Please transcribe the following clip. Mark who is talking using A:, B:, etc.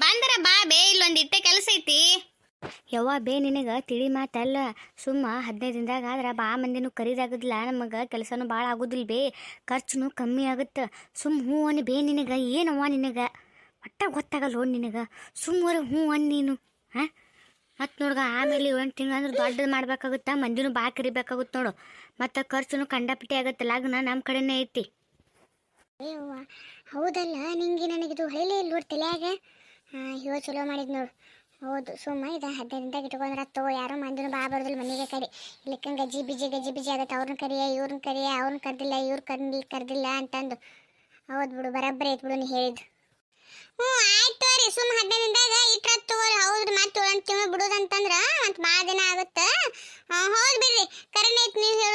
A: ಬಂದ್ರ ಬಾ ಬೇ, ಇಲ್ಲೊಂದು ಇಟ್ಟೆ ಕೆಲಸ ಐತಿ.
B: ಯವ್ವ ಬೇ ನಿನಗೆ ತಿಳಿ ಮಾತಲ್ಲ. ಸುಮ್ಮ 15 ದಿನದಾಗ ಆದ್ರೆ ಬಾ ಮಂದಿನೂ ಕರೀದಾಗದಿಲ್ಲ, ನಮಗೆ ಕೆಲಸನೂ ಭಾಳ ಆಗೋದಿಲ್ಲ ಬೇ, ಖರ್ಚುನು ಕಮ್ಮಿ ಆಗುತ್ತೆ. ಸುಮ್ಮ ಹ್ಞೂ ಅನ್ನು ಬೇ. ನಿನಗೆ ಏನವ್ವ ನಿನಗೆ ಒಟ್ಟ ಗೊತ್ತಾಗಲ್ಲ ನಿನಗೆ. ಸುಮ್ಮನೆ ಹ್ಞೂ ಅನ್ ನೀನು. ಹಾಂ ಮತ್ತು ನೋಡ್ಗ ಆಮೇಲೆ 1 ತಿಂಗಳು ಅಂದ್ರೆ ದೊಡ್ಡದು ಮಾಡ್ಬೇಕಾಗುತ್ತಾ, ಮಂದಿನೂ ಭಾಳ ಕರಿಬೇಕಾಗುತ್ತೆ ನೋಡು. ಮತ್ತು ಖರ್ಚುನು ಕಂಡಾಪಿಟ್ಟೆ ಆಗುತ್ತೆ. ಲಗ್ನ ನಮ್ಮ ಕಡೆನೇ ಐತಿ.
C: ಅಯ್ಯವ್ವ ಹೌದಲ್ಲ, ನಿಂಗೆ ನನಗಿದು ಹೈಲೇ ಇಲ್ಲ ನೋಡಿ ತಲೆಯಾಗ. ಇವಾಗ ಚಲೋ ಮಾಡಿದ್ ನೋಡು. ಹೌದು, ಸುಮ್ಮ ಇದು 15 ದಿನದಾಗ ಇಟ್ಕೊಂಡ್ರೆ ತೋ, ಯಾರೋ ಮಂದಿನೂ ಬಾ ಬರೋದಿಲ್ಲ ಮನೆಗೆ ಕರಿ. ಇಲ್ಲಕ್ಕ ಗಜ್ಜಿ ಬಿಜಿ ಆಗತ್ತೆ. ಅವ್ರನ್ನ ಕರಿಯ ಇವ್ರನ್ನ ಕರಿಯ, ಅವ್ರನ್ನ ಕರೆದಿಲ್ಲ ಇವ್ರು ಕರೆದಿಲ್ಲ ಅಂತಂದು. ಹೌದು ಬಿಡು, ಬರಬ್ಬರಿ ಐತೆ ಬಿಡು ನೀ ಹೇಳಿದ್ದು. ಹ್ಞೂ ಆಯ್ತು ತೋರಿ, ಸುಮ್ಮ 15 ದಿನದಾಗ ಇಟ್ರ ತೋರಿ. ಹೌದು, ಮತ್ತೆ 1 ತಿಂಗಳು ಬಿಡೋದಂತಂದ್ರೆ ಮತ್ತೆ ಭಾಳ ದಿನ ಆಗುತ್ತೆ. ಹೌದು ಬಿಡ್ರಿ, ಕರೆನೇ ಐತೆ ನೀವು ಹೇಳು.